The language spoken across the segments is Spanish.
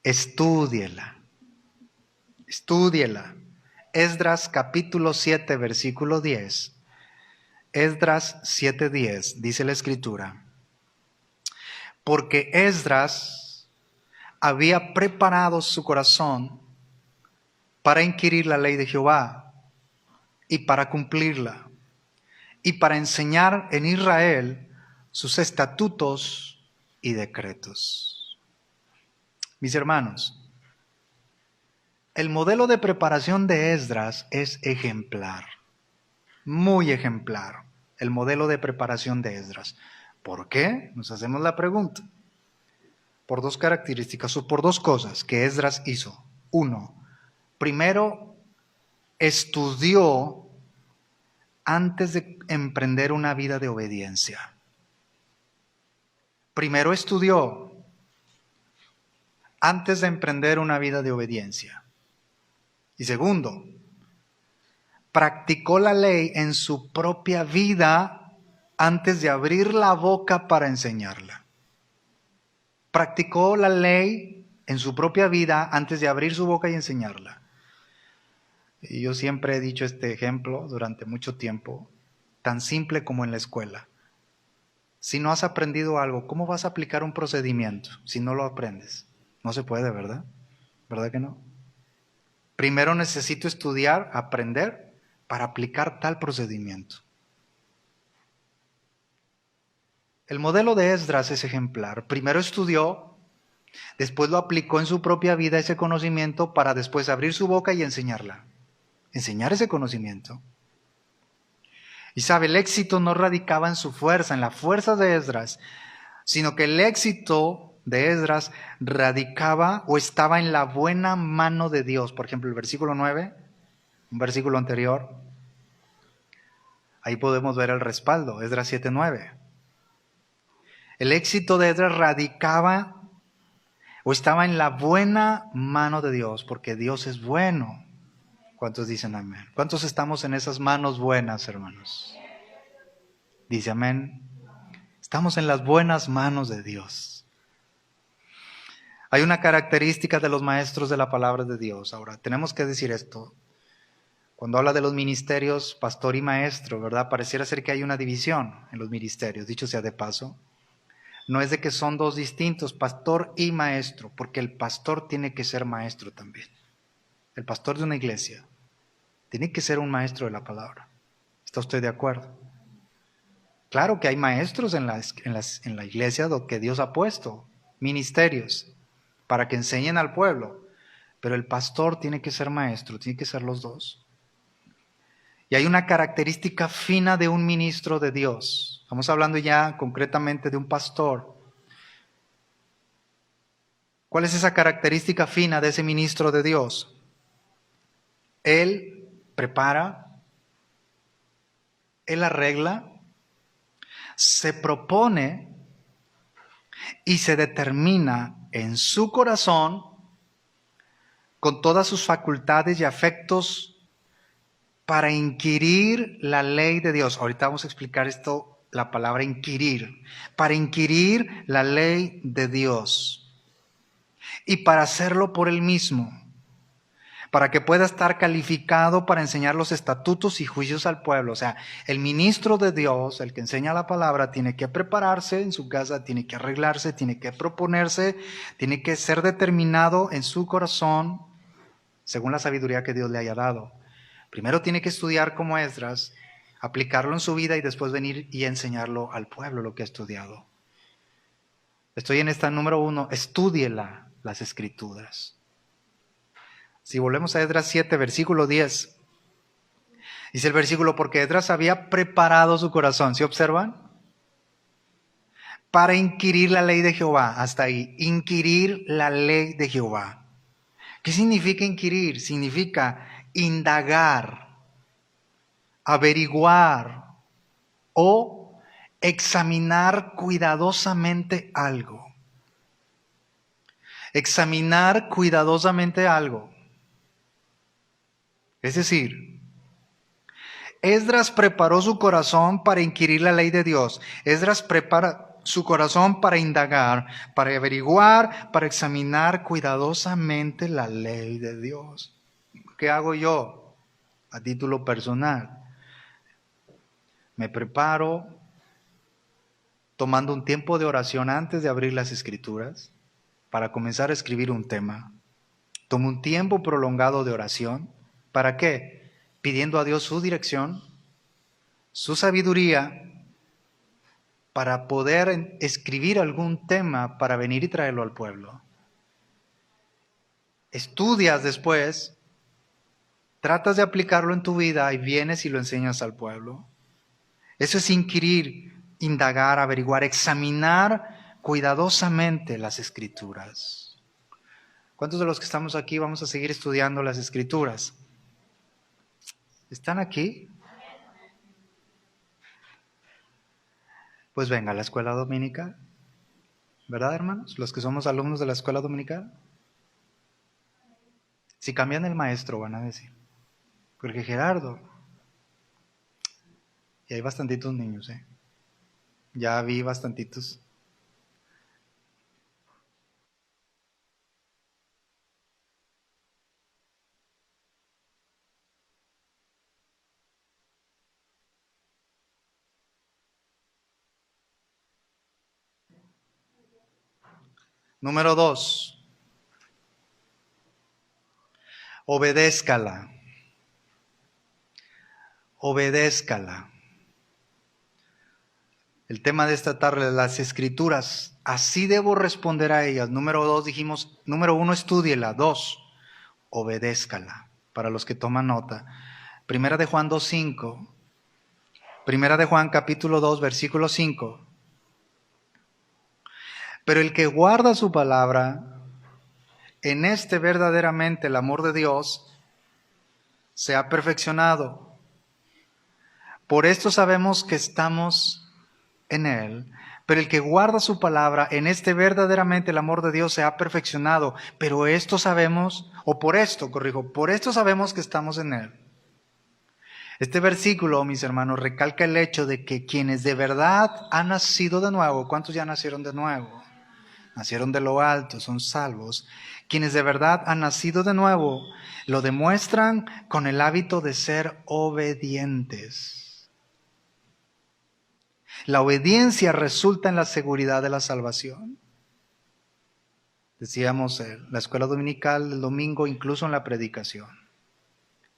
Estúdiela. Estúdiela. Esdras capítulo 7, versículo 10. Esdras 7:10, dice la Escritura. Porque Esdras había preparado su corazón para inquirir la ley de Jehová y para cumplirla, y para enseñar en Israel sus estatutos y decretos. Mis hermanos, el modelo de preparación de Esdras es ejemplar, muy ejemplar, el modelo de preparación de Esdras. ¿Por qué? Nos hacemos la pregunta. Por dos características o por dos cosas que Esdras hizo. Uno, primero estudió antes de emprender una vida de obediencia. Primero estudió antes de emprender una vida de obediencia. Y segundo, practicó la ley en su propia vida antes de abrir la boca para enseñarla. Practicó la ley en su propia vida antes de abrir su boca y enseñarla. Y yo siempre he dicho este ejemplo durante mucho tiempo, tan simple como en la escuela. Si no has aprendido algo, ¿cómo vas a aplicar un procedimiento si no lo aprendes? No se puede, ¿verdad? ¿Verdad que no? Primero necesito estudiar, aprender, para aplicar tal procedimiento. El modelo de Esdras es ejemplar. Primero estudió, después lo aplicó en su propia vida ese conocimiento para después abrir su boca y enseñarla. Enseñar ese conocimiento. Y sabe, el éxito no radicaba en su fuerza, en la fuerza de Esdras, sino que el éxito de Esdras radicaba o estaba en la buena mano de Dios. Por ejemplo, el versículo 9, un versículo anterior, ahí podemos ver el respaldo, Esdras 7:9. El éxito de Esdras radicaba o estaba en la buena mano de Dios, porque Dios es bueno. ¿Cuántos dicen amén? ¿Cuántos estamos en esas manos buenas, hermanos? Dice amén. Estamos en las buenas manos de Dios. Hay una característica de los maestros de la palabra de Dios. Ahora, tenemos que decir esto. Cuando habla de los ministerios, pastor y maestro, ¿verdad? Pareciera ser que hay una división en los ministerios, dicho sea de paso. No es de que son dos distintos, pastor y maestro, porque el pastor tiene que ser maestro también. El pastor de una iglesia tiene que ser un maestro de la palabra. ¿Está usted de acuerdo? Claro que hay maestros en la iglesia que Dios ha puesto, ministerios, para que enseñen al pueblo. Pero el pastor tiene que ser maestro, tiene que ser los dos. Y hay una característica fina de un ministro de Dios. Estamos hablando ya concretamente de un pastor. ¿Cuál es esa característica fina de ese ministro de Dios? Él prepara, él arregla, se propone y se determina en su corazón, con todas sus facultades y afectos, para inquirir la ley de Dios. Ahorita vamos a explicar esto, la palabra inquirir. Para inquirir la ley de Dios. Y para hacerlo por él mismo. Para que pueda estar calificado para enseñar los estatutos y juicios al pueblo. O sea, el ministro de Dios, el que enseña la palabra, tiene que prepararse en su casa, tiene que arreglarse, tiene que proponerse, tiene que ser determinado en su corazón, según la sabiduría que Dios le haya dado. Primero tiene que estudiar como Esdras, aplicarlo en su vida y después venir y enseñarlo al pueblo lo que ha estudiado. Estoy en esta número 1, estúdiela las Escrituras. Si volvemos a Esdras 7, versículo 10, dice el versículo, porque Esdras había preparado su corazón, ¿sí observan? Para inquirir la ley de Jehová, hasta ahí, inquirir la ley de Jehová. ¿Qué significa inquirir? Significa indagar, averiguar o examinar cuidadosamente algo. Examinar cuidadosamente algo. Es decir, Esdras preparó su corazón para inquirir la ley de Dios. Esdras su corazón para indagar, para averiguar, para examinar cuidadosamente la ley de Dios. ¿Qué hago yo a título personal? Me preparo tomando un tiempo de oración antes de abrir las Escrituras para comenzar a escribir un tema. Tomo un tiempo prolongado de oración. ¿Para qué? Pidiendo a Dios su dirección, su sabiduría, para poder escribir algún tema para venir y traerlo al pueblo. Estudias después, tratas de aplicarlo en tu vida y vienes y lo enseñas al pueblo. Eso es inquirir, indagar, averiguar, examinar cuidadosamente las Escrituras. ¿Cuántos de los que estamos aquí vamos a seguir estudiando las Escrituras? ¿Están aquí? Pues venga a la escuela dominical. ¿Verdad, hermanos? Los que somos alumnos de la escuela dominical. Si cambian el maestro, van a decir. Porque Gerardo, y hay bastantitos niños, ¿eh? Ya vi bastantitos. Número 2, obedézcala. Obedézcala. El tema de esta tarde, las Escrituras. Así debo responder a ellas. Número 2 dijimos, número 1, estúdiela. 2, obedézcala. Para los que toman nota. Primera de Juan 2:5. Primera de Juan capítulo 2, versículo 5. Pero el que guarda su palabra, en este verdaderamente el amor de Dios se ha perfeccionado. Por esto sabemos que estamos en Él. Pero el que guarda su palabra, en este verdaderamente el amor de Dios se ha perfeccionado. Pero esto sabemos, o por esto sabemos que estamos en Él. Este versículo, mis hermanos, recalca el hecho de que quienes de verdad han nacido de nuevo, ¿cuántos ya nacieron de nuevo? Nacieron de lo alto, son salvos. Quienes de verdad han nacido de nuevo, lo demuestran con el hábito de ser obedientes. La obediencia resulta en la seguridad de la salvación. Decíamos en la escuela dominical el domingo, incluso en la predicación.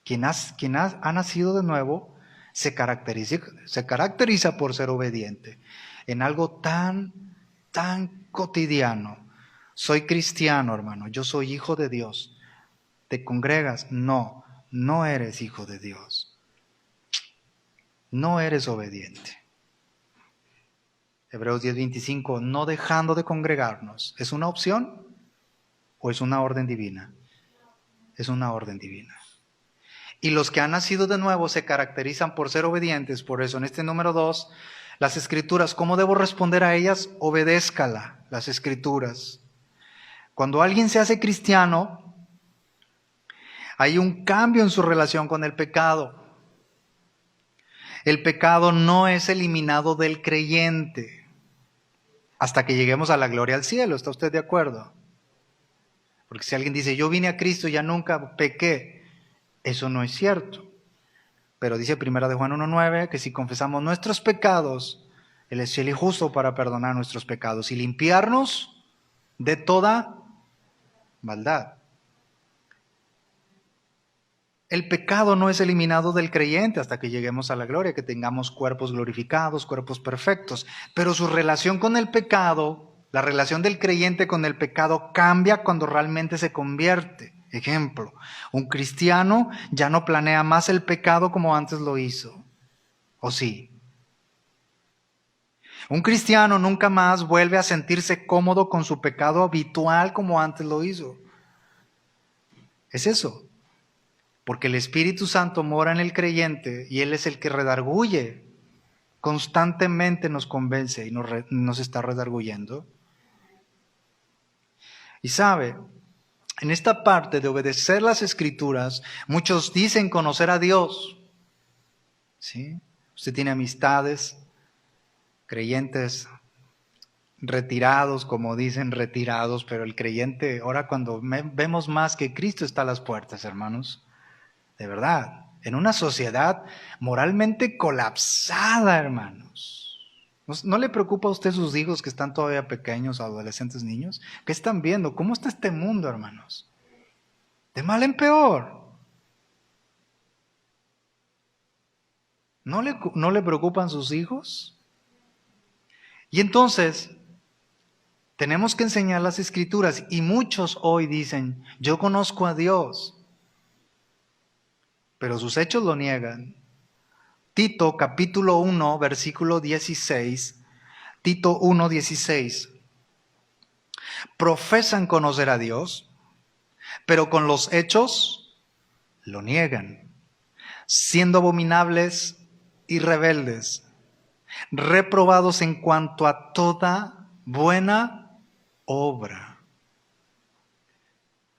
Quien ha nacido de nuevo se caracteriza por ser obediente en algo tan cotidiano. Soy cristiano, hermano, yo soy hijo de Dios. ¿Te congregas? No, no eres hijo de Dios. No eres obediente. Hebreos 10:25, no dejando de congregarnos. ¿Es una opción o es una orden divina? Es una orden divina. Y los que han nacido de nuevo se caracterizan por ser obedientes. Por eso en este número 2, las Escrituras, ¿cómo debo responder a ellas? Obedézcala, las Escrituras. Cuando alguien se hace cristiano, hay un cambio en su relación con el pecado. El pecado no es eliminado del creyente hasta que lleguemos a la gloria al cielo. ¿Está usted de acuerdo? Porque si alguien dice, yo vine a Cristo y ya nunca pequé, eso no es cierto. Pero dice 1 de Juan 1:9 que si confesamos nuestros pecados, Él es fiel y justo para perdonar nuestros pecados y limpiarnos de toda maldad. El pecado no es eliminado del creyente hasta que lleguemos a la gloria, que tengamos cuerpos glorificados, cuerpos perfectos. Pero su relación con el pecado, la relación del creyente con el pecado cambia cuando realmente se convierte. Ejemplo, un cristiano ya no planea más el pecado como antes lo hizo. ¿O sí? Un cristiano nunca más vuelve a sentirse cómodo con su pecado habitual como antes lo hizo. Es eso. Porque el Espíritu Santo mora en el creyente y Él es el que redarguye. Constantemente nos convence y nos está redarguyendo. Y sabe, en esta parte de obedecer las Escrituras, muchos dicen conocer a Dios. ¿Sí? Usted tiene amistades, creyentes retirados, como dicen, retirados, pero el creyente, ahora cuando vemos más que Cristo está a las puertas, hermanos, de verdad, en una sociedad moralmente colapsada, hermanos. ¿No le preocupa a usted sus hijos que están todavía pequeños, adolescentes, niños? ¿Qué están viendo? ¿Cómo está este mundo, hermanos? De mal en peor. ¿No le preocupan sus hijos? Y entonces, tenemos que enseñar las Escrituras y muchos hoy dicen, yo conozco a Dios, pero sus hechos lo niegan. Tito capítulo 1, versículo 16, Tito 1, 16. Profesan conocer a Dios, pero con los hechos lo niegan, siendo abominables y rebeldes, reprobados en cuanto a toda buena obra.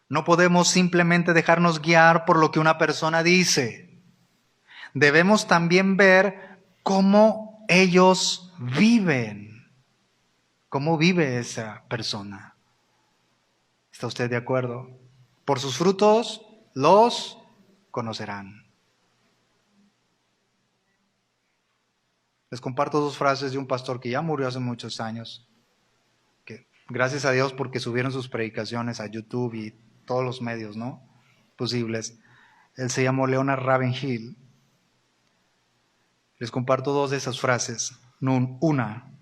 No podemos simplemente dejarnos guiar por lo que una persona dice. Debemos también ver cómo ellos viven. ¿Cómo vive esa persona? ¿Está usted de acuerdo? Por sus frutos los conocerán. Les comparto dos frases de un pastor que ya murió hace muchos años, que gracias a Dios porque subieron sus predicaciones a YouTube y todos los medios, ¿no?, posibles. Él se llamó Leonard Ravenhill. Les comparto dos de esas frases. Una,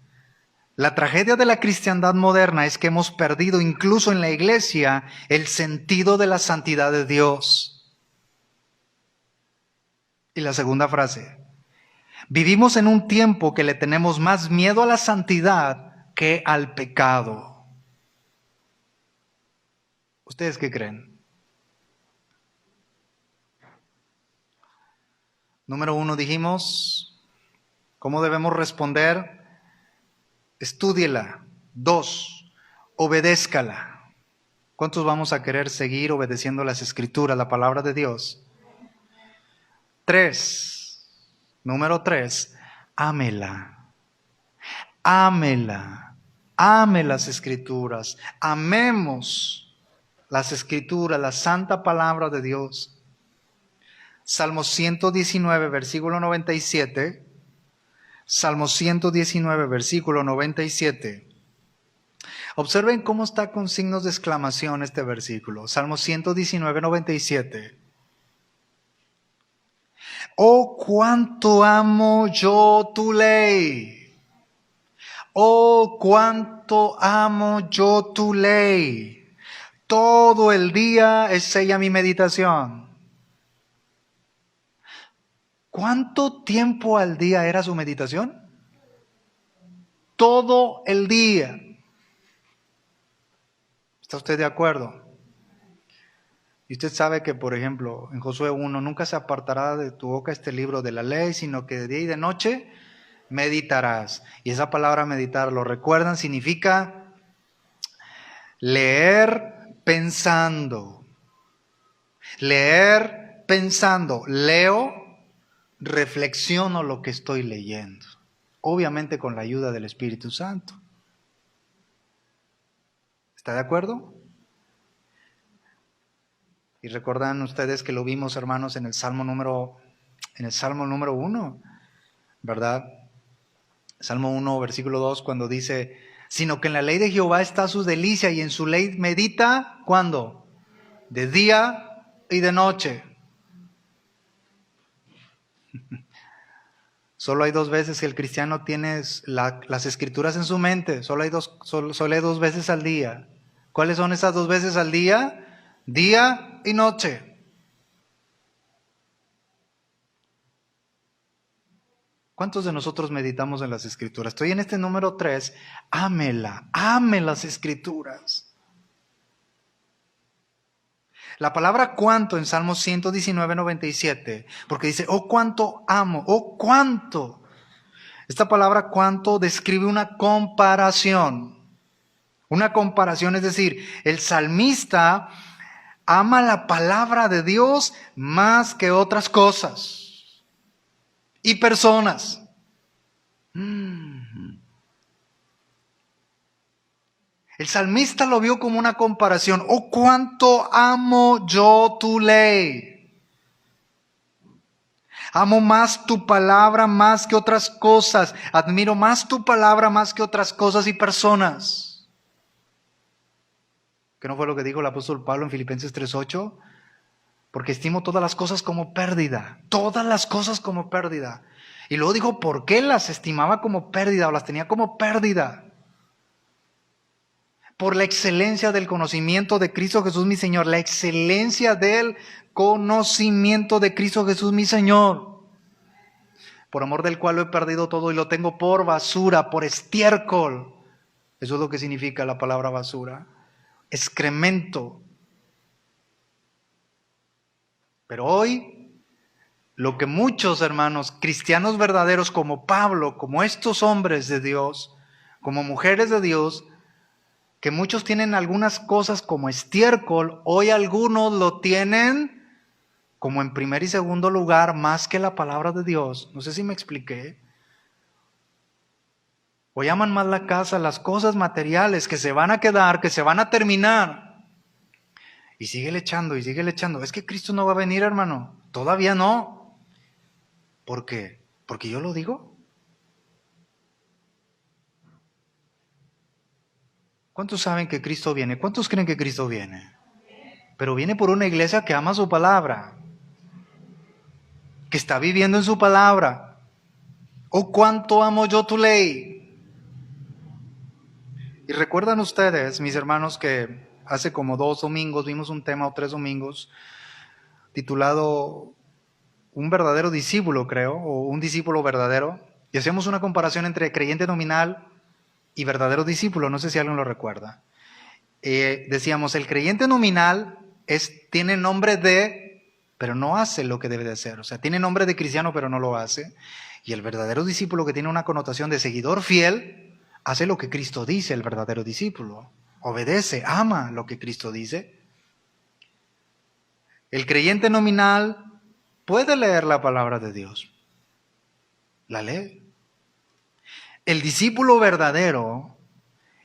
la tragedia de la cristiandad moderna es que hemos perdido incluso en la iglesia el sentido de la santidad de Dios. Y la segunda frase, vivimos en un tiempo que le tenemos más miedo a la santidad que al pecado. ¿Ustedes qué creen? Número 1 dijimos, ¿cómo debemos responder? Estúdiela. 2, obedézcala. ¿Cuántos vamos a querer seguir obedeciendo las Escrituras, la palabra de Dios? 3, número 3, ámela. Ámela. Ame las Escrituras. Amemos las Escrituras, la santa palabra de Dios. Salmo 119, versículo 97. Salmo 119, versículo 97. Observen cómo está con signos de exclamación este versículo. Salmo 119, 97. Oh, cuánto amo yo tu ley. Oh, cuánto amo yo tu ley. Todo el día es ella mi meditación. ¿Cuánto tiempo al día era su meditación? Todo el día. ¿Está usted de acuerdo? Y usted sabe que, por ejemplo, en Josué 1, nunca se apartará de tu boca este libro de la ley, sino que de día y de noche meditarás. Y esa palabra meditar, ¿lo recuerdan? Significa leer pensando. Leer pensando. Leo, reflexiono lo que estoy leyendo. Obviamente con la ayuda del Espíritu Santo. ¿Está de acuerdo? Y recuerdan ustedes que lo vimos, hermanos, en el Salmo número 1, ¿verdad? Salmo 1, versículo 2, cuando dice, sino que en la ley de Jehová está su delicia y en su ley medita, ¿cuándo? De día y de noche. Solo hay dos veces que el cristiano tiene las Escrituras en su mente. Solo hay dos veces al día. ¿Cuáles son esas dos veces al día? Día y noche. ¿Cuántos de nosotros meditamos en las Escrituras? Estoy en este número 3. Ámela, ame las Escrituras. La palabra cuánto en Salmo 119, 97, porque dice, oh cuánto amo, oh cuánto. Esta palabra cuánto describe una comparación. Una comparación, es decir, el salmista ama la palabra de Dios más que otras cosas y personas. El salmista lo vio como una comparación. Oh, cuánto amo yo tu ley. Amo más tu palabra más que otras cosas. Admiro más tu palabra más que otras cosas y personas. ¿Qué no fue lo que dijo el apóstol Pablo en Filipenses 3:8? Porque estimo todas las cosas como pérdida. Todas las cosas como pérdida. Y luego dijo, ¿por qué las estimaba como pérdida o las tenía como pérdida? Por la excelencia del conocimiento de Cristo Jesús mi Señor. La excelencia del conocimiento de Cristo Jesús mi Señor. Por amor del cual lo he perdido todo y lo tengo por basura, por estiércol. Eso es lo que significa la palabra basura. Excremento. Pero hoy, lo que muchos hermanos cristianos verdaderos como Pablo, como estos hombres de Dios, como mujeres de Dios, que muchos tienen algunas cosas como estiércol, hoy algunos lo tienen como en primer y segundo lugar más que la palabra de Dios. No sé si me expliqué. Hoy aman más la casa, las cosas materiales que se van a quedar, que se van a terminar. Y síguele echando y síguele echando. Es que Cristo no va a venir, hermano. Todavía no. ¿Por qué? ¿Porque yo lo digo? ¿Cuántos saben que Cristo viene? ¿Cuántos creen que Cristo viene? Pero viene por una iglesia que ama su palabra, que está viviendo en su palabra. Oh, cuánto amo yo tu ley. Y recuerdan ustedes, mis hermanos, que hace como 2 domingos vimos un tema o 3 domingos titulado Un verdadero discípulo, creo, o un discípulo verdadero. Y hacemos una comparación entre creyente nominal y verdadero discípulo. No sé si alguien lo recuerda. Decíamos, el creyente nominal tiene nombre de, pero no hace lo que debe de hacer. O sea, tiene nombre de cristiano, pero no lo hace. Y el verdadero discípulo, que tiene una connotación de seguidor fiel, hace lo que Cristo dice, el verdadero discípulo. Obedece, ama lo que Cristo dice. El creyente nominal puede leer la palabra de Dios. La lee. El discípulo verdadero,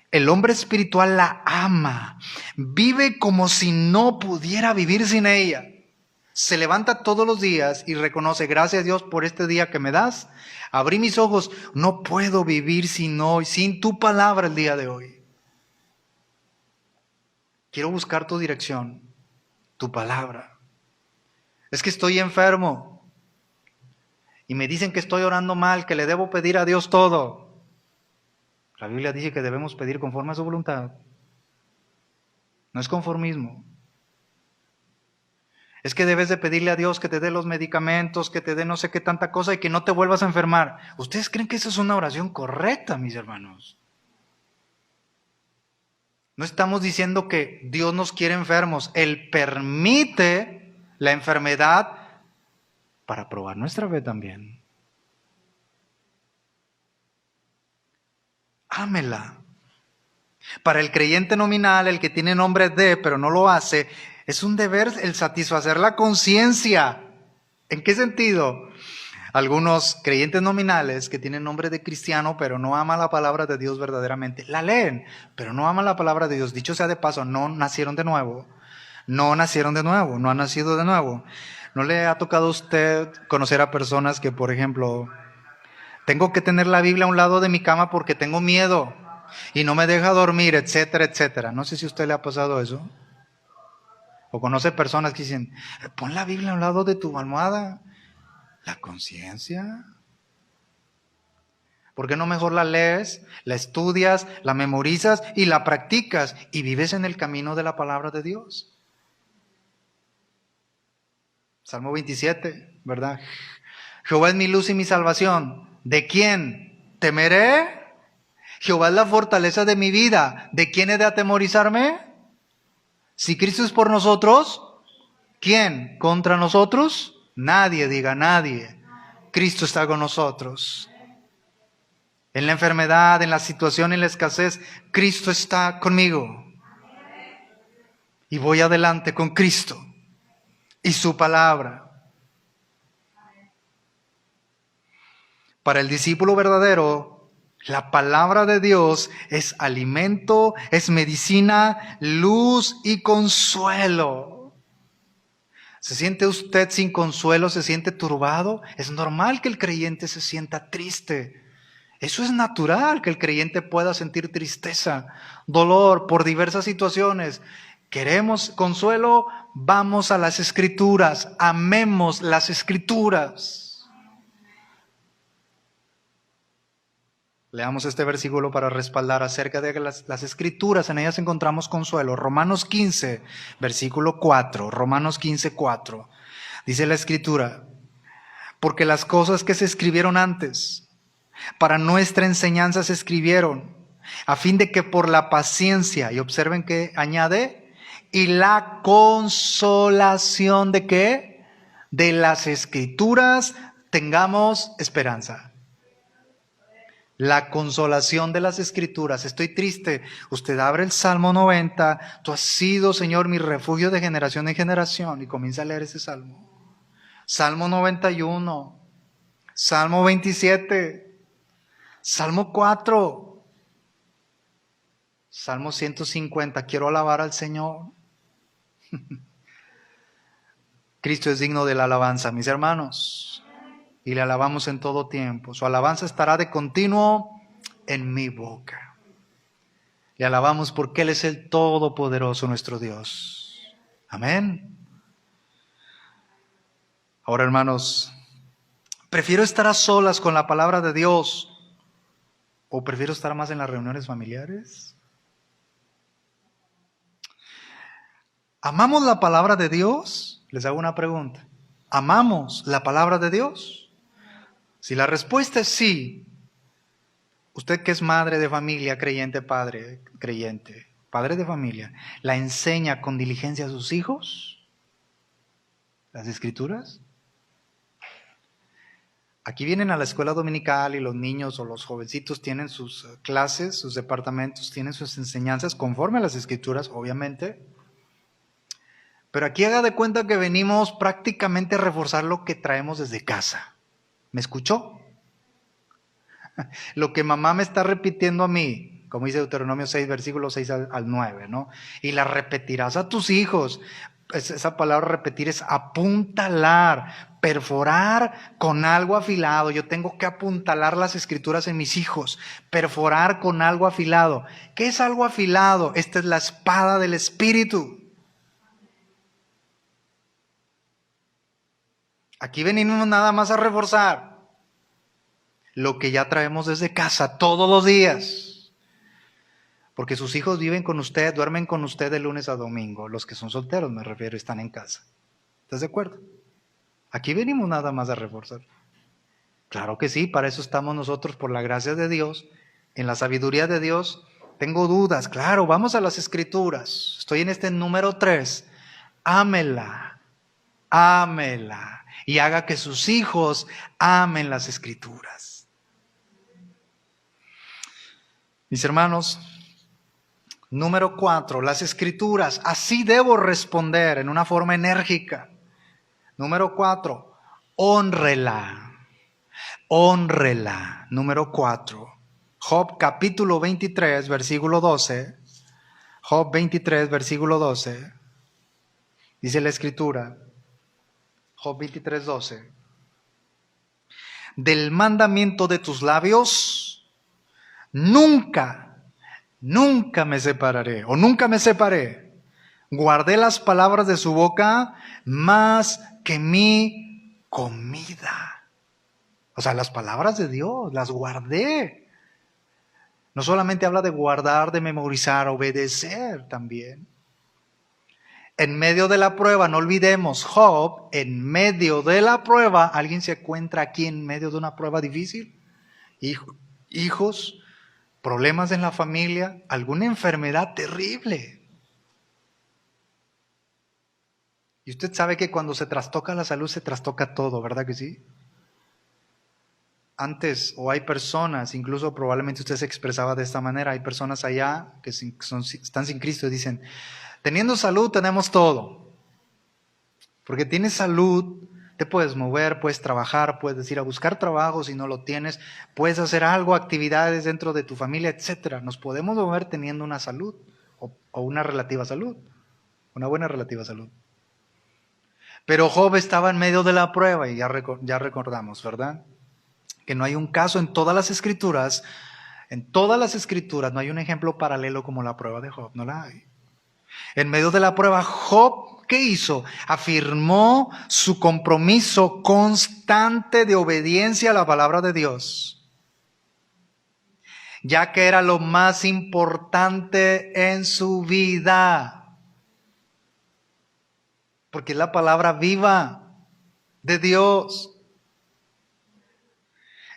el hombre espiritual, la ama. Vive como si no pudiera vivir sin ella. Se levanta todos los días y reconoce, gracias a Dios por este día que me das. Abrí mis ojos, no puedo vivir sin tu palabra el día de hoy. Quiero buscar tu dirección, tu palabra. Es que estoy enfermo y me dicen que estoy orando mal, que le debo pedir a Dios todo. La Biblia dice que debemos pedir conforme a su voluntad. No es conformismo. Es que debes de pedirle a Dios que te dé los medicamentos, que te dé no sé qué tanta cosa y que no te vuelvas a enfermar. ¿Ustedes creen que esa es una oración correcta, mis hermanos? No estamos diciendo que Dios nos quiere enfermos. Él permite la enfermedad para probar nuestra fe también. Ámela. Para el creyente nominal, el que tiene nombre de, pero no lo hace, es un deber el satisfacer la conciencia. ¿En qué sentido? Algunos creyentes nominales que tienen nombre de cristiano, pero no aman la palabra de Dios verdaderamente, la leen, pero no aman la palabra de Dios. Dicho sea de paso, no nacieron de nuevo. No nacieron de nuevo, no han nacido de nuevo. ¿No le ha tocado a usted conocer a personas que, por ejemplo, tengo que tener la Biblia a un lado de mi cama porque tengo miedo y no me deja dormir, etcétera, etcétera? No sé si a usted le ha pasado eso. O conoce personas que dicen, pon la Biblia a un lado de tu almohada. ¿La conciencia? ¿Por qué no mejor la lees, la estudias, la memorizas y la practicas y vives en el camino de la palabra de Dios? Salmo 27, ¿verdad? Jehová es mi luz y mi salvación. ¿De quién temeré? Jehová es la fortaleza de mi vida. ¿De quién he de atemorizarme? Si Cristo es por nosotros, ¿quién contra nosotros? Nadie, diga nadie. Cristo está con nosotros. En la enfermedad, en la situación, en la escasez, Cristo está conmigo. Y voy adelante con Cristo y su palabra. Para el discípulo verdadero, La palabra de Dios es alimento, es medicina, luz y consuelo. ¿Se siente usted sin consuelo? ¿Se siente turbado? Es normal que el creyente se sienta triste. Eso es natural, que el creyente pueda sentir tristeza, dolor por diversas situaciones. ¿Queremos consuelo? Vamos a las Escrituras, amemos las Escrituras. Leamos este versículo para respaldar acerca de las Escrituras, en ellas encontramos consuelo. Romanos 15, versículo 4. Romanos 15, 4. Dice la Escritura: porque las cosas que se escribieron antes, para nuestra enseñanza se escribieron, a fin de que por la paciencia, y observen que añade, y la consolación de ¿qué? De las Escrituras tengamos esperanza. La consolación de las Escrituras. Estoy triste. Usted abre el Salmo 90. Tú has sido, Señor, mi refugio de generación en generación. Y comienza a leer ese salmo. Salmo 91. Salmo 27. Salmo 4. Salmo 150. Quiero alabar al Señor. Cristo es digno de la alabanza, mis hermanos. Y le alabamos en todo tiempo. Su alabanza estará de continuo en mi boca. Le alabamos porque Él es el Todopoderoso, nuestro Dios. Amén. Ahora, hermanos, ¿prefiero estar a solas con la palabra de Dios o prefiero estar más en las reuniones familiares? ¿Amamos la palabra de Dios? Les hago una pregunta. ¿Amamos la palabra de Dios? Si la respuesta es sí, usted que es madre de familia, creyente, padre creyente, padre de familia, ¿la enseña con diligencia a sus hijos las Escrituras? Aquí vienen a la escuela dominical y los niños o los jovencitos tienen sus clases, sus departamentos, tienen sus enseñanzas conforme a las Escrituras, obviamente. Pero aquí haga de cuenta que venimos prácticamente a reforzar lo que traemos desde casa. ¿Me escuchó? Lo que mamá me está repitiendo a mí, como dice Deuteronomio 6, versículo 6 al 9, ¿no? Y la repetirás a tus hijos. Esa palabra repetir es apuntalar, perforar con algo afilado. Yo tengo que apuntalar las Escrituras en mis hijos, perforar con algo afilado. ¿Qué es algo afilado? Esta es la espada del Espíritu. Aquí venimos nada más a reforzar lo que ya traemos desde casa todos los días. Porque sus hijos viven con usted, duermen con usted de lunes a domingo. Los que son solteros, me refiero, están en casa. ¿Estás de acuerdo? Aquí venimos nada más a reforzar. Claro que sí, para eso estamos nosotros, por la gracia de Dios, en la sabiduría de Dios. Tengo dudas, claro, vamos a las Escrituras. Estoy en este número 3. Ámela, ámela. Y haga que sus hijos amen las Escrituras. Mis hermanos, número 4, las Escrituras. Así debo responder en una forma enérgica. Número 4, hónrela. Hónrela. Número 4. Job capítulo 23, versículo 12. Job 23, versículo 12. Dice la Escritura. Job 23, 12. Del mandamiento de tus labios, nunca me separaré, o nunca me separé. Guardé las palabras de su boca más que mi comida. O sea, las palabras de Dios, las guardé. No solamente habla de guardar, de memorizar, obedecer también. En medio de la prueba, no olvidemos, Job, en medio de la prueba, ¿alguien se encuentra aquí en medio de una prueba difícil? Hijos, problemas en la familia, alguna enfermedad terrible. Y usted sabe que cuando se trastoca la salud, se trastoca todo, ¿verdad que sí? Antes, o hay personas, incluso probablemente usted se expresaba de esta manera, hay personas allá que están sin Cristo y dicen, teniendo salud tenemos todo. Porque tienes salud, Te puedes mover, puedes trabajar, puedes ir a buscar trabajo si no lo tienes, puedes hacer algo, actividades dentro de tu familia, etcétera. Nos podemos mover teniendo una salud o una relativa salud, una buena relativa salud. Pero Job estaba en medio de la prueba y ya recordamos, ¿verdad? Que no hay un caso en todas las escrituras no hay un ejemplo paralelo como la prueba de Job, no la hay. En medio de la prueba, Job, ¿qué hizo? Afirmó su compromiso constante de obediencia a la palabra de Dios, ya que era lo más importante en su vida. Porque es la palabra viva de Dios.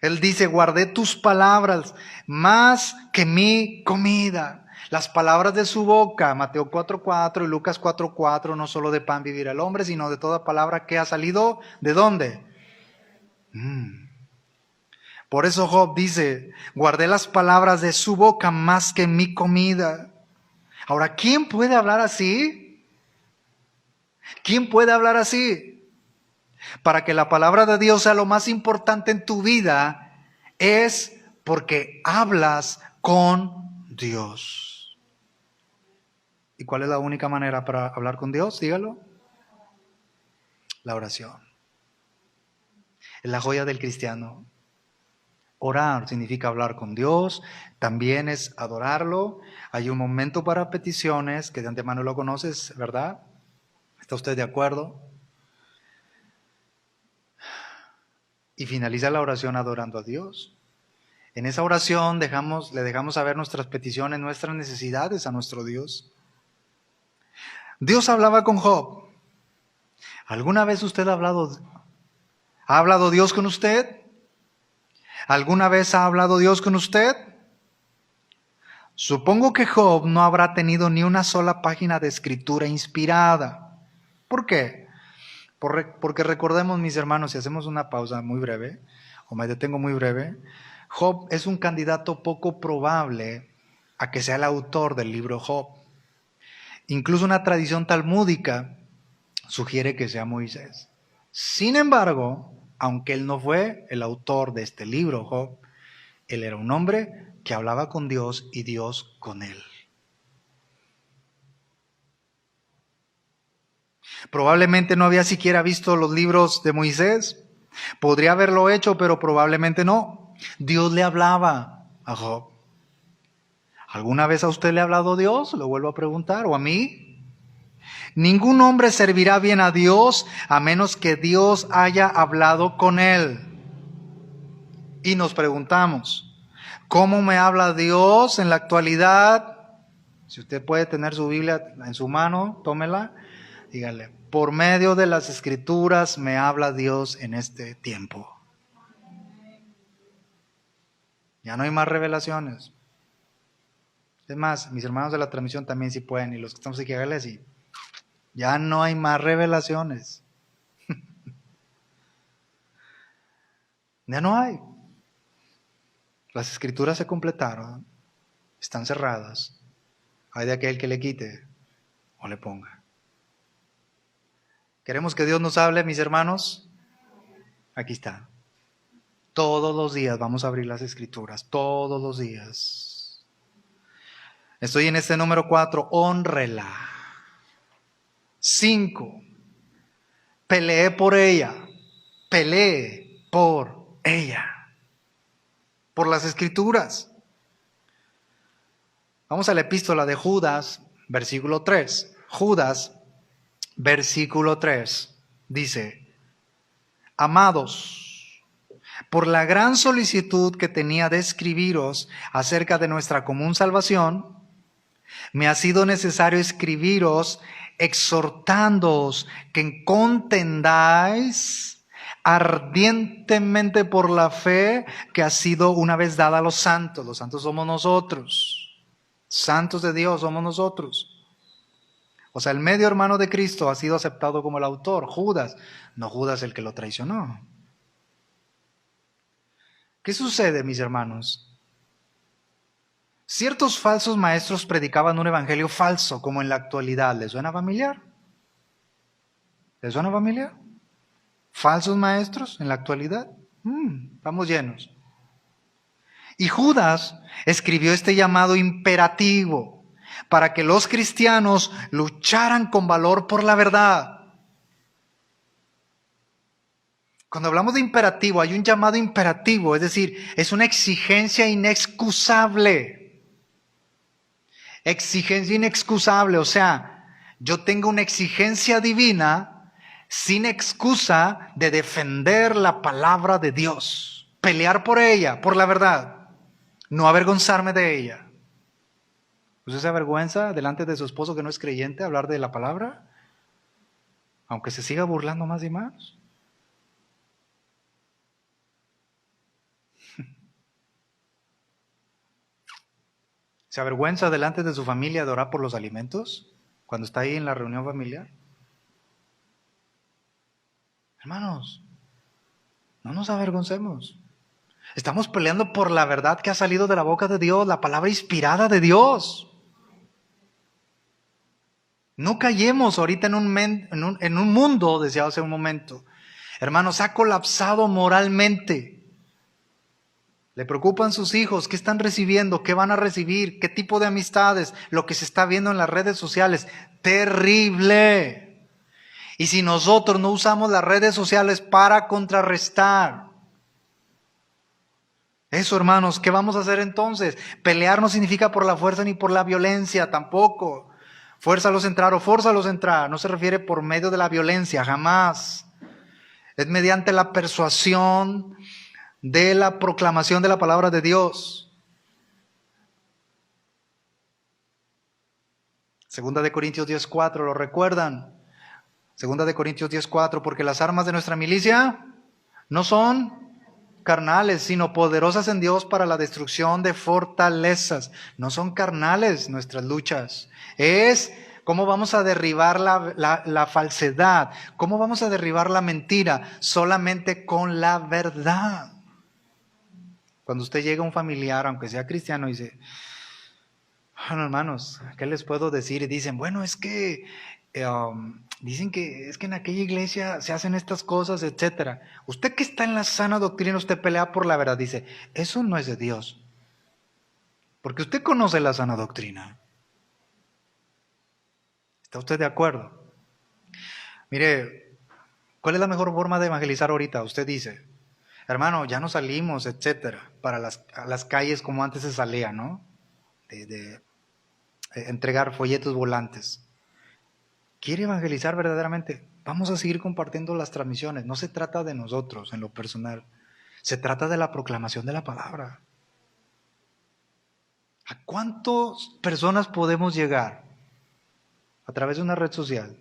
Él dice, guardé tus palabras más que mi comida. Las palabras de su boca, Mateo 4:4 y Lucas 4:4, no solo de pan vivirá el hombre, sino de toda palabra que ha salido, ¿de dónde? Por eso Job dice, guardé las palabras de su boca más que mi comida. Ahora, ¿quién puede hablar así? ¿Quién puede hablar así? Para que la palabra de Dios sea lo más importante en tu vida, es porque hablas con Dios. ¿Y cuál es la única manera para hablar con Dios? Dígalo. La oración. Es la joya del cristiano. Orar significa hablar con Dios, también es adorarlo. Hay un momento para peticiones, que de antemano lo conoces, ¿verdad? ¿Está usted de acuerdo? Y finaliza la oración adorando a Dios. En esa oración le dejamos saber nuestras peticiones, nuestras necesidades a nuestro Dios. Dios hablaba con Job. ¿Alguna vez usted ha hablado Dios con usted? ¿Alguna vez ha hablado Dios con usted? Supongo que Job no habrá tenido ni una sola página de escritura inspirada. ¿Por qué? Porque recordemos, mis hermanos, si hacemos una pausa muy breve, o me detengo muy breve, Job es un candidato poco probable a que sea el autor del libro Job. Incluso una tradición talmúdica sugiere que sea Moisés. Sin embargo, aunque él no fue el autor de este libro Job, él era un hombre que hablaba con Dios y Dios con él. Probablemente no había siquiera visto los libros de Moisés. Podría haberlo hecho, pero probablemente no. Dios le hablaba a Job. ¿Alguna vez a usted le ha hablado Dios? Lo vuelvo a preguntar, ¿o a mí? Ningún hombre servirá bien a Dios a menos que Dios haya hablado con él. Y nos preguntamos, ¿cómo me habla Dios en la actualidad? Si usted puede tener su Biblia en su mano, tómela. Dígale, por medio de las Escrituras me habla Dios en este tiempo. Ya no hay más revelaciones. Es más, mis hermanos de la transmisión también sí pueden, y los que estamos aquí, háganle así. Ya no hay más revelaciones. Ya no hay. Las Escrituras se completaron, están cerradas. Hay de aquel que le quite o le ponga. ¿Queremos que Dios nos hable, mis hermanos? Aquí está. Todos los días vamos a abrir las Escrituras, todos los días. Estoy en este número 4, hónrela. 5, peleé por ella, peleé por ella, por las Escrituras. Vamos a la epístola de Judas, versículo 3. Judas, versículo 3, dice, amados, por la gran solicitud que tenía de escribiros acerca de nuestra común salvación, me ha sido necesario escribiros exhortándoos que contendáis ardientemente por la fe que ha sido una vez dada a los santos. Los santos somos nosotros. Santos de Dios somos nosotros. O sea, el medio hermano de Cristo ha sido aceptado como el autor, Judas, no Judas el que lo traicionó. ¿Qué sucede, mis hermanos? Ciertos falsos maestros predicaban un evangelio falso, como en la actualidad. ¿Les suena familiar? ¿Les suena familiar? ¿Falsos maestros en la actualidad? Vamos llenos. Y Judas escribió este llamado imperativo para que los cristianos lucharan con valor por la verdad. Cuando hablamos de imperativo, hay un llamado imperativo, es decir, es una exigencia inexcusable. Exigencia inexcusable, o sea, yo tengo una exigencia divina sin excusa de defender la palabra de Dios, pelear por ella, por la verdad, no avergonzarme de ella. ¿Usted se avergüenza delante de su esposo que no es creyente hablar de la palabra? Aunque se siga burlando más y más. ¿Se avergüenza delante de su familia de orar por los alimentos cuando está ahí en la reunión familiar? Hermanos, no nos avergoncemos. Estamos peleando por la verdad que ha salido de la boca de Dios, la palabra inspirada de Dios. No callemos ahorita en un mundo, decía hace un momento. Hermanos, ha colapsado moralmente. Le preocupan sus hijos, qué están recibiendo, qué van a recibir, qué tipo de amistades, lo que se está viendo en las redes sociales. Terrible. Y si nosotros no usamos las redes sociales para contrarrestar eso, hermanos, ¿qué vamos a hacer entonces? Pelear no significa por la fuerza ni por la violencia, tampoco. Fuérzalos a entrar o fórzalos a entrar. No se refiere por medio de la violencia, jamás. Es mediante la persuasión de la proclamación de la palabra de Dios. Segunda de Corintios 10:4, ¿lo recuerdan? Segunda de Corintios 10:4, porque las armas de nuestra milicia no son carnales, sino poderosas en Dios para la destrucción de fortalezas. No son carnales nuestras luchas. Es cómo vamos a derribar la falsedad, cómo vamos a derribar la mentira, solamente con la verdad. Cuando usted llega a un familiar, aunque sea cristiano, y dice, bueno, hermanos, ¿qué les puedo decir? Y dicen, bueno, es que dicen que es que en aquella iglesia se hacen estas cosas, etcétera. Usted que está en la sana doctrina, usted pelea por la verdad. Dice, eso no es de Dios. Porque usted conoce la sana doctrina. ¿Está usted de acuerdo? Mire, ¿cuál es la mejor forma de evangelizar ahorita? Usted dice, hermano, ya no salimos, etcétera, a las calles como antes se salía, ¿no? De entregar folletos volantes. ¿Quiere evangelizar verdaderamente? Vamos a seguir compartiendo las transmisiones. No se trata de nosotros en lo personal. Se trata de la proclamación de la palabra. ¿A cuántas personas podemos llegar a través de una red social?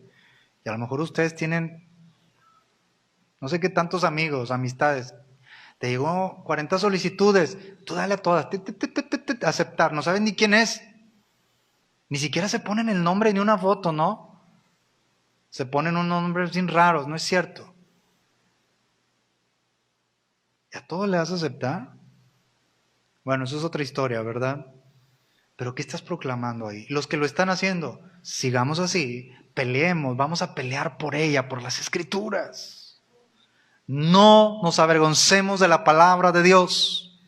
Y a lo mejor ustedes tienen, no sé qué tantos amigos, amistades. Te llegó 40 solicitudes. Tú dale a todas. Aceptar. No saben ni quién es. Ni siquiera se ponen el nombre ni una foto, ¿no? Se ponen unos nombres bien raros, ¿no es cierto? ¿Y a todo le vas a aceptar? Bueno, eso es otra historia, ¿verdad? Pero ¿qué estás proclamando ahí? Los que lo están haciendo, sigamos así, peleemos, vamos a pelear por ella, por las Escrituras. No nos avergoncemos de la palabra de Dios.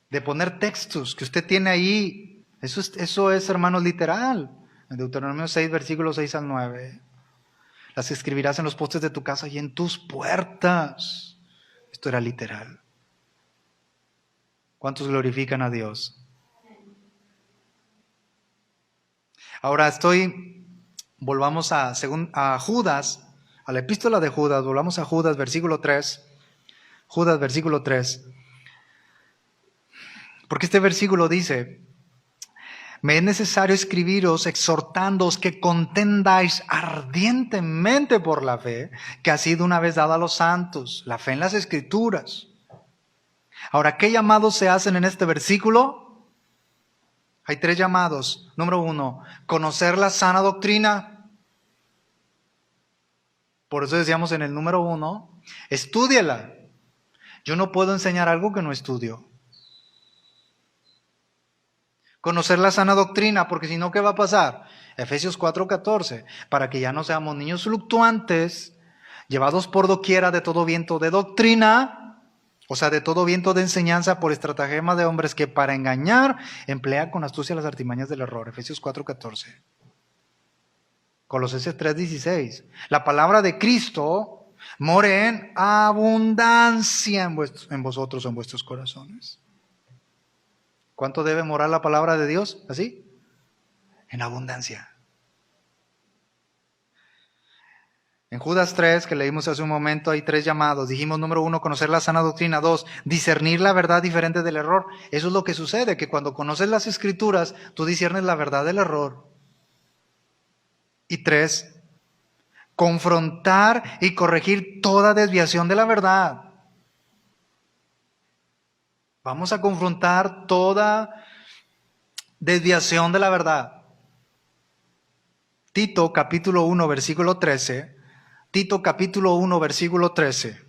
De poner textos que usted tiene ahí. Eso es, hermanos, literal. En Deuteronomio 6, versículos 6 al 9. Las escribirás en los postes de tu casa y en tus puertas. Esto era literal. ¿Cuántos glorifican a Dios? Ahora volvamos a Judas, a la epístola de Judas, volvamos a Judas, versículo 3. Judas, versículo 3. Porque este versículo dice, me es necesario escribiros exhortándoos que contendáis ardientemente por la fe que ha sido una vez dada a los santos, la fe en las Escrituras. Ahora, ¿qué llamados se hacen en este versículo? Hay 3 llamados. Número 1, conocer la sana doctrina. Por eso decíamos en el número 1, estúdiela. Yo no puedo enseñar algo que no estudio. Conocer la sana doctrina, porque si no, ¿qué va a pasar? Efesios 4:14, para que ya no seamos niños fluctuantes, llevados por doquiera de todo viento de doctrina, o sea, de todo viento de enseñanza por estratagema de hombres que para engañar emplea con astucia las artimañas del error. Efesios 4:14. Colosenses 3:16. La palabra de Cristo more en abundancia en vosotros, en vuestros corazones. ¿Cuánto debe morar la palabra de Dios? ¿Así? En abundancia. En Judas 3, que leímos hace un momento, hay 3 llamados. Dijimos, número 1, conocer la sana doctrina. 2, discernir la verdad diferente del error. Eso es lo que sucede, que cuando conoces las Escrituras, tú disiernes la verdad del error. Y 3, confrontar y corregir toda desviación de la verdad. Vamos a confrontar toda desviación de la verdad. Tito capítulo 1, versículo 13. Tito capítulo 1, versículo 13.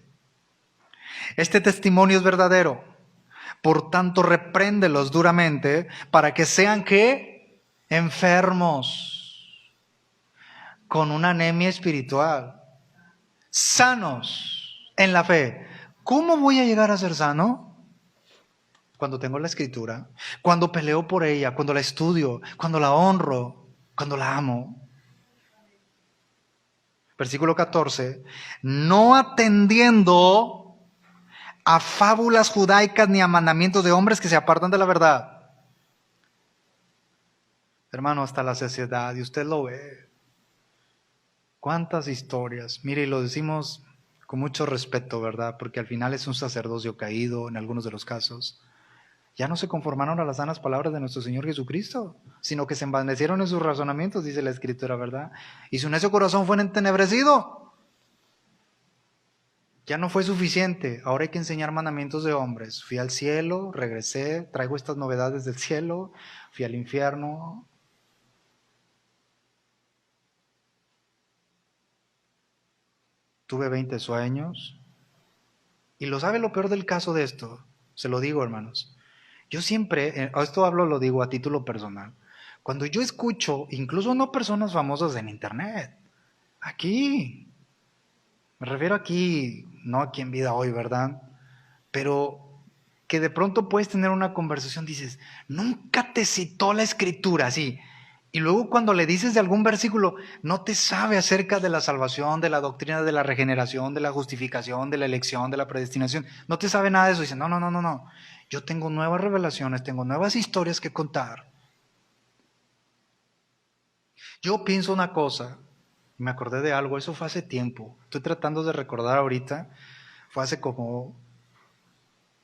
Este testimonio es verdadero. Por tanto, repréndelos duramente para que sean, ¿qué? Enfermos, con una anemia espiritual, sanos en la fe. ¿Cómo voy a llegar a ser sano? Cuando tengo la Escritura, cuando peleo por ella, cuando la estudio, cuando la honro, cuando la amo. Versículo 14, no atendiendo a fábulas judaicas ni a mandamientos de hombres que se apartan de la verdad. Hermano, hasta la saciedad, y usted lo ve. ¿Cuántas historias? Mire, y lo decimos con mucho respeto, ¿verdad? Porque al final es un sacerdocio caído en algunos de los casos. Ya no se conformaron a las sanas palabras de nuestro Señor Jesucristo, sino que se envanecieron en sus razonamientos, dice la Escritura, ¿verdad? Y su necio corazón fue entenebrecido. Ya no fue suficiente, ahora hay que enseñar mandamientos de hombres. Fui al cielo, regresé, traigo estas novedades del cielo, fui al infierno. Tuve 20 sueños. Y lo sabe lo peor del caso de esto, se lo digo, hermanos. Yo siempre, esto lo digo a título personal, cuando yo escucho, incluso no personas famosas en internet, aquí, me refiero aquí, no aquí en Vida Hoy, ¿verdad? Pero que de pronto puedes tener una conversación, dices, nunca te citó la Escritura, así. Y luego cuando le dices de algún versículo, no te sabe acerca de la salvación, de la doctrina de la regeneración, de la justificación, de la elección, de la predestinación. No te sabe nada de eso. Dice, no. Yo tengo nuevas revelaciones, tengo nuevas historias que contar. Yo pienso una cosa, me acordé de algo, eso fue hace tiempo. Estoy tratando de recordar ahorita, fue hace como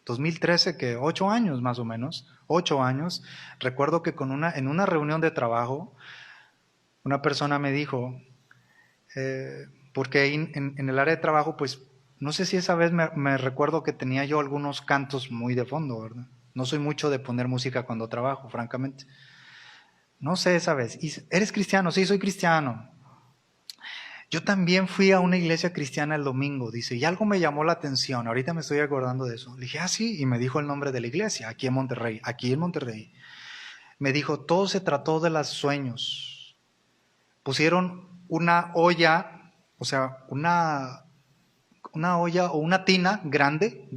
2013, que 8 años más o menos, 8 años. Recuerdo que en una reunión de trabajo, una persona me dijo, porque en el área de trabajo, pues, no sé si esa vez me recuerdo que tenía yo algunos cantos muy de fondo, ¿verdad? No soy mucho de poner música cuando trabajo, francamente. No sé esa vez. ¿Eres cristiano? Sí, soy cristiano. Yo también fui a una iglesia cristiana el domingo, dice, y algo me llamó la atención, ahorita me estoy acordando de eso. Le dije, sí, y me dijo el nombre de la iglesia, aquí en Monterrey. Me dijo, todo se trató de los sueños. Pusieron una olla, o sea, una olla o una tina grande,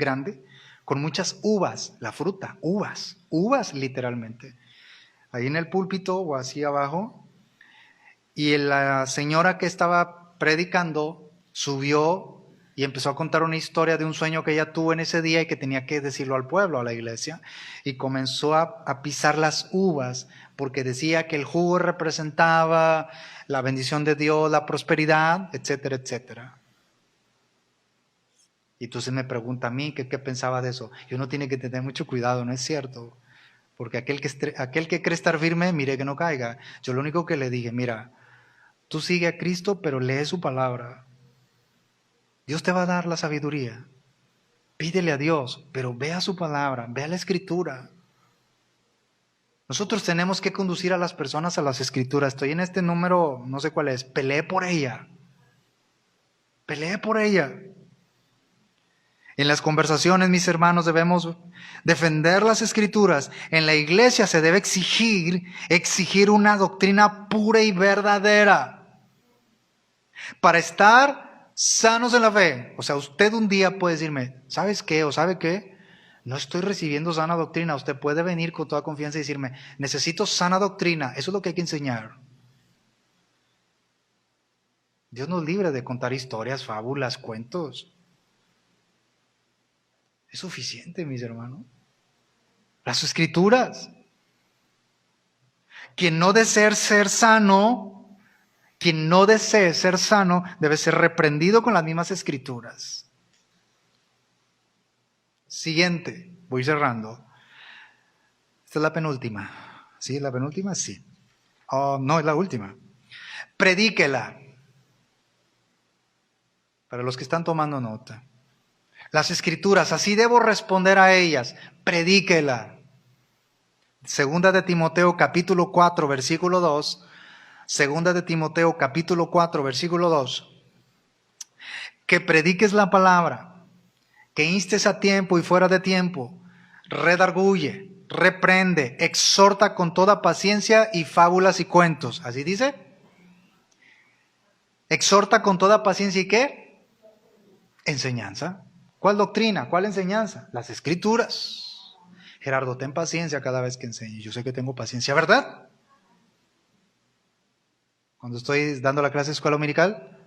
con muchas uvas, la fruta, uvas literalmente. Ahí en el púlpito o así abajo, y la señora que estaba predicando subió y empezó a contar una historia de un sueño que ella tuvo en ese día y que tenía que decirlo al pueblo, a la iglesia, y comenzó a pisar las uvas porque decía que el jugo representaba la bendición de Dios, la prosperidad, etcétera, etcétera. Y entonces me pregunta a mí qué pensaba de eso. Y uno tiene que tener mucho cuidado, ¿no es cierto? Porque aquel que cree estar firme, mire que no caiga. Yo lo único que le dije, mira, tú sigue a Cristo, pero lee su palabra. Dios te va a dar la sabiduría. Pídele a Dios, pero vea su palabra, vea la Escritura. Nosotros tenemos que conducir a las personas a las Escrituras. Estoy en este número, no sé cuál es, pelee por ella. Pelee por ella. En las conversaciones, mis hermanos, debemos defender las Escrituras. En la iglesia se debe exigir una doctrina pura y verdadera. Para estar Sanos en la fe. O sea, usted un día puede decirme, ¿sabes qué? ¿O sabe qué? No estoy recibiendo sana doctrina. Usted puede venir con toda confianza y decirme, necesito sana doctrina. Eso es lo que hay que enseñar. Dios nos libre de contar historias, fábulas, cuentos. Es suficiente, mis hermanos. Las Escrituras. Quien no desee ser sano, debe ser reprendido con las mismas Escrituras. Siguiente, voy cerrando. Esta es la penúltima. ¿Sí? ¿Es la penúltima? Sí. Oh, no, es la última. Predíquela. Para los que están tomando nota. Las Escrituras, así debo responder a ellas. Predíquela. Segunda de Timoteo capítulo 4, versículo 2. Segunda de Timoteo capítulo 4, versículo 2. Que prediques la palabra, que instes a tiempo y fuera de tiempo, redarguye, reprende, exhorta con toda paciencia y fábulas y cuentos. ¿Así dice? Exhorta con toda paciencia y ¿qué? Enseñanza. ¿Cuál doctrina? ¿Cuál enseñanza? Las Escrituras. Gerardo, ten paciencia cada vez que enseñes. Yo sé que tengo paciencia, ¿verdad? Cuando estoy dando la clase de escuela dominical.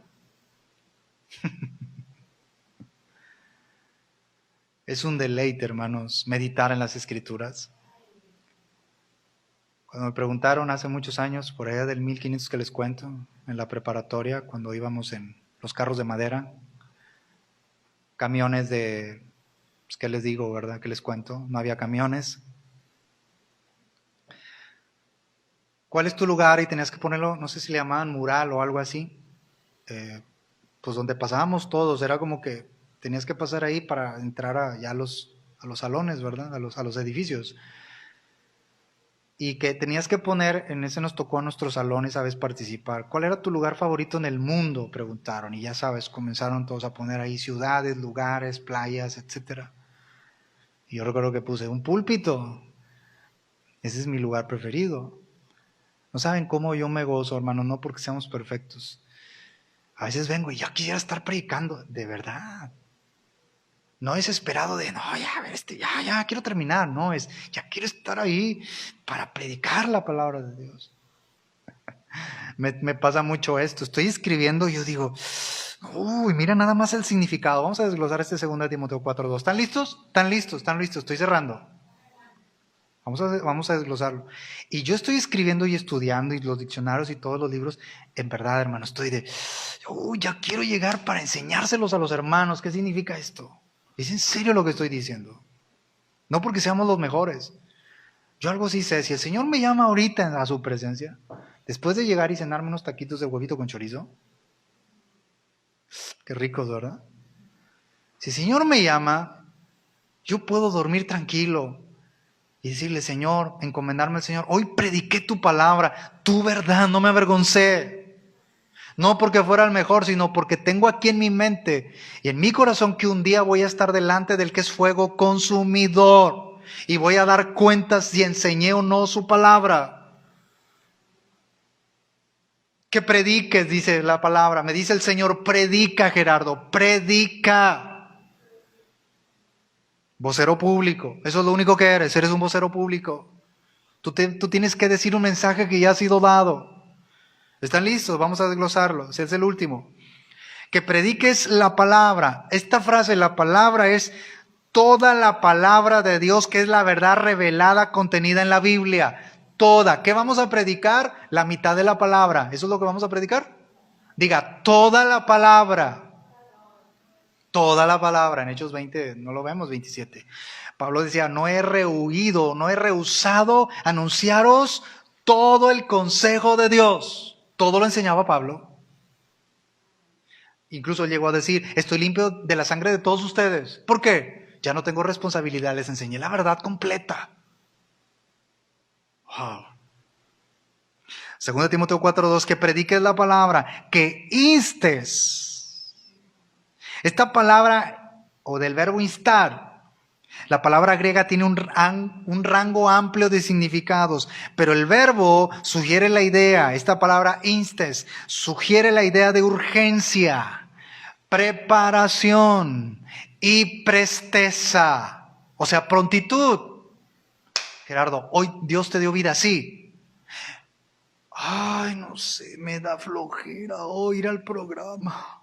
Es un deleite, hermanos, meditar en las Escrituras. Cuando me preguntaron hace muchos años, por allá del 1500 que les cuento, en la preparatoria, cuando íbamos en los carros de madera, camiones de, pues, ¿qué les digo, verdad? ¿Qué les cuento? No había camiones. ¿Cuál es tu lugar? Y tenías que ponerlo, no sé si le llamaban mural o algo así. Pues donde pasábamos todos, era como que tenías que pasar ahí para entrar a los salones, ¿verdad? A los edificios. Y que tenías que poner, en ese nos tocó a nuestros salones, ¿sabes? Participar. ¿Cuál era tu lugar favorito en el mundo? Preguntaron. Y ya sabes, comenzaron todos a poner ahí ciudades, lugares, playas, etc. Y yo recuerdo que puse un púlpito. Ese es mi lugar preferido. No saben cómo yo me gozo, hermano, no porque seamos perfectos. A veces vengo y ya quisiera estar predicando, de verdad. No es esperado de, no, ya quiero terminar. No, es, ya quiero estar ahí para predicar la palabra de Dios. Me pasa mucho esto. Estoy escribiendo y yo digo, uy, mira nada más el significado. Vamos a desglosar este 2 Timoteo 4:2. ¿Están listos? ¿Están listos? Estoy cerrando. Vamos a desglosarlo. Y yo estoy escribiendo y estudiando y los diccionarios y todos los libros. En verdad, hermano, estoy de, ya quiero llegar para enseñárselos a los hermanos. ¿Qué significa esto? ¿Es en serio lo que estoy diciendo? No porque seamos los mejores. Yo algo sí sé. Si el Señor me llama ahorita a su presencia, después de llegar y cenarme unos taquitos de huevito con chorizo, qué ricos, ¿verdad? Si el Señor me llama, yo puedo dormir tranquilo y decirle, Señor, encomendarme al Señor. Hoy prediqué tu palabra, tu verdad, no me avergoncé. No porque fuera el mejor, sino porque tengo aquí en mi mente y en mi corazón que un día voy a estar delante del que es fuego consumidor y voy a dar cuentas si enseñé o no su palabra. Que prediques, dice la palabra. Me dice el Señor, predica, Gerardo, predica. Vocero público, eso es lo único que eres un vocero público. Tú tienes que decir un mensaje que ya ha sido dado. ¿Están listos? Vamos a desglosarlo. Ese es el último. Que prediques la palabra. Esta frase, la palabra, es toda la palabra de Dios, que es la verdad revelada, contenida en la Biblia. Toda. ¿Qué vamos a predicar? La mitad de la palabra. ¿Eso es lo que vamos a predicar? Diga, toda la palabra. Toda la palabra. En Hechos 20, no lo vemos, 27. Pablo decía, no he rehusado anunciaros todo el consejo de Dios. Todo lo enseñaba Pablo. Incluso llegó a decir, estoy limpio de la sangre de todos ustedes. ¿Por qué? Ya no tengo responsabilidad, les enseñé la verdad completa. Wow. 2 Timoteo 4:2, que prediques la palabra, que instes. Esta palabra, o del verbo instar, la palabra griega tiene un rango amplio de significados, pero el verbo sugiere la idea, esta palabra instes, sugiere la idea de urgencia. preparación y presteza. O sea, prontitud. Gerardo, hoy Dios te dio vida, sí. Ay, no sé, me da flojera hoy ir al programa.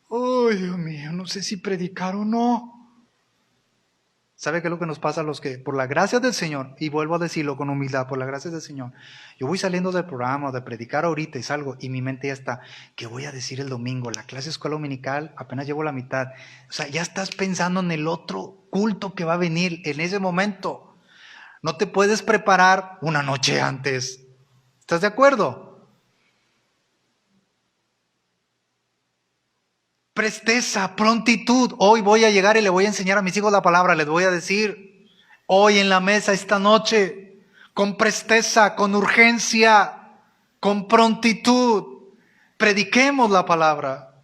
Ay, Dios mío, no sé si predicar o no. ¿Sabe qué es lo que nos pasa a los que, por la gracia del Señor, y vuelvo a decirlo con humildad, por la gracia del Señor, yo voy saliendo del programa, de predicar ahorita y salgo, y mi mente ya está, ¿qué voy a decir el domingo? La clase de escuela dominical, apenas llevo la mitad. O sea, ya estás pensando en el otro culto que va a venir en ese momento. No te puedes preparar una noche antes. ¿Estás de acuerdo? Presteza, prontitud. Hoy voy a llegar y le voy a enseñar a mis hijos la palabra. Les voy a decir, hoy en la mesa, esta noche, con presteza, con urgencia, con prontitud, prediquemos la palabra.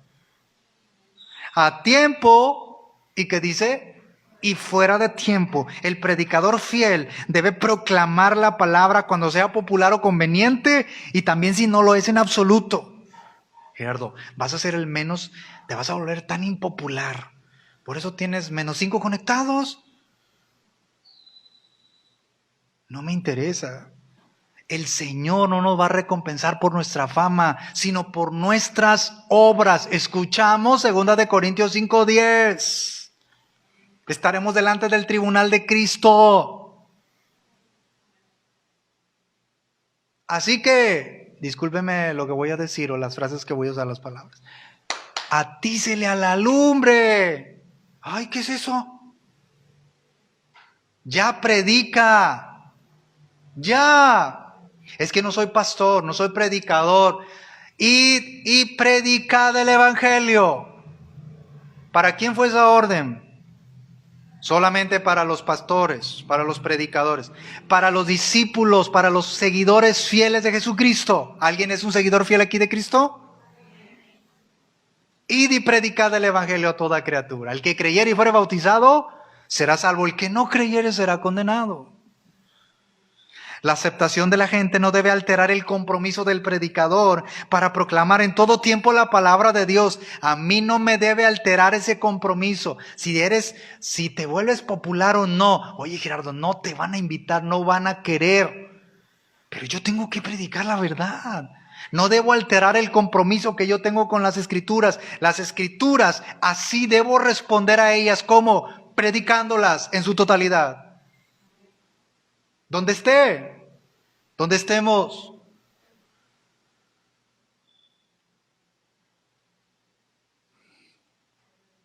A tiempo, ¿y qué dice? Y fuera de tiempo. El predicador fiel debe proclamar la palabra cuando sea popular o conveniente, y también si no lo es en absoluto. Gerardo, vas a ser el menos, te vas a volver tan impopular. Por eso tienes -5 conectados. No me interesa. El Señor no nos va a recompensar por nuestra fama, sino por nuestras obras. Escuchamos 2 de Corintios 5:10. Estaremos delante del tribunal de Cristo. Así que, discúlpeme lo que voy a decir o las frases que voy a usar, las palabras. Atícele a la lumbre. Ay, ¿qué es eso? Ya predica. Ya. Es que no soy pastor, no soy predicador. Y predicad el evangelio. ¿Para quién fue esa orden? Solamente para los pastores, para los predicadores, para los discípulos, para los seguidores fieles de Jesucristo. ¿Alguien es un seguidor fiel aquí de Cristo? Id y predicad el evangelio a toda criatura. El que creyere y fuere bautizado será salvo. El que no creyere será condenado. La aceptación de la gente no debe alterar el compromiso del predicador para proclamar en todo tiempo la palabra de Dios. A mí no me debe alterar ese compromiso. Si te vuelves popular o no. Oye, Gerardo, no te van a invitar, no van a querer. Pero yo tengo que predicar la verdad. No debo alterar el compromiso que yo tengo con las Escrituras. Las Escrituras, así debo responder a ellas, como predicándolas en su totalidad. Donde esté, donde estemos.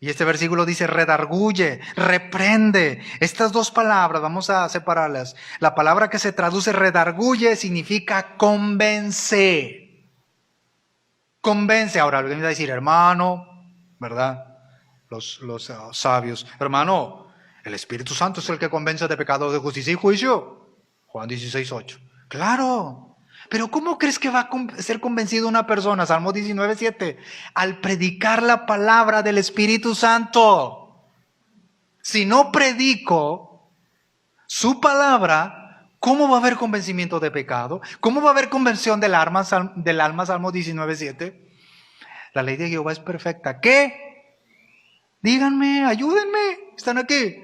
Y este versículo dice redarguye, reprende. Estas dos palabras, vamos a separarlas. La palabra que se traduce redarguye significa convence. Convence. Ahora, alguien va a decir, hermano, ¿verdad? Los sabios. Hermano, el Espíritu Santo es el que convence de pecado, de justicia y juicio. Juan 16:8. Claro. Pero ¿cómo crees que va a ser convencido una persona? Salmo 19:7. Al predicar la palabra del Espíritu Santo. Si no predico su palabra, ¿cómo va a haber convencimiento de pecado? ¿Cómo va a haber convención del alma? Salmo 19:7. La ley de Jehová es perfecta. ¿Qué? Díganme, ayúdenme. ¿Están aquí?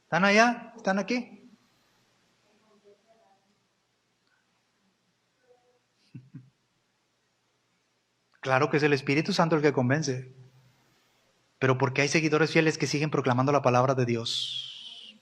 ¿Están allá? ¿Están aquí? Claro que es el Espíritu Santo el que convence. Pero porque hay seguidores fieles que siguen proclamando la palabra de Dios.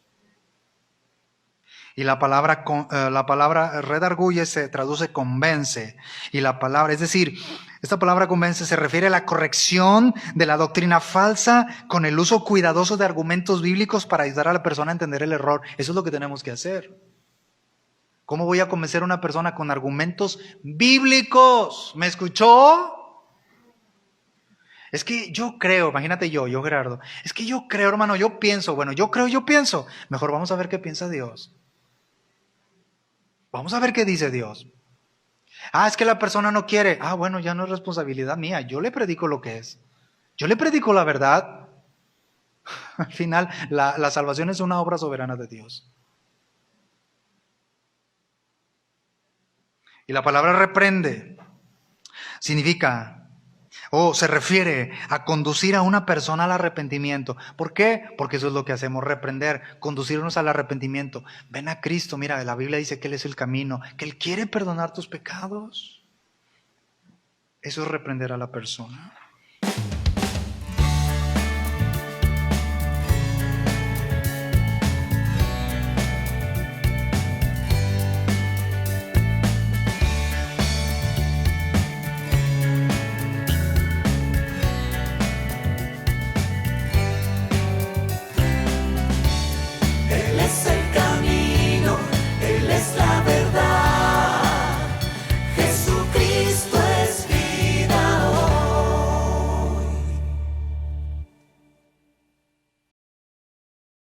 Y la palabra redarguye se traduce convence. Y la palabra, es decir, esta palabra convence se refiere a la corrección de la doctrina falsa con el uso cuidadoso de argumentos bíblicos para ayudar a la persona a entender el error. Eso es lo que tenemos que hacer. ¿Cómo voy a convencer a una persona con argumentos bíblicos? ¿Me escuchó? Es que yo creo, imagínate yo Gerardo, es que yo creo, hermano, yo pienso. Mejor vamos a ver qué piensa Dios. Vamos a ver qué dice Dios. Es que la persona no quiere. Bueno, ya no es responsabilidad mía. Yo le predico lo que es. Yo le predico la verdad. Al final, la salvación es una obra soberana de Dios. Y la palabra reprende significa, O se refiere a conducir a una persona al arrepentimiento. ¿Por qué? Porque eso es lo que hacemos, reprender, conducirnos al arrepentimiento. Ven a Cristo, mira, la Biblia dice que Él es el camino, que Él quiere perdonar tus pecados. Eso es reprender a la persona.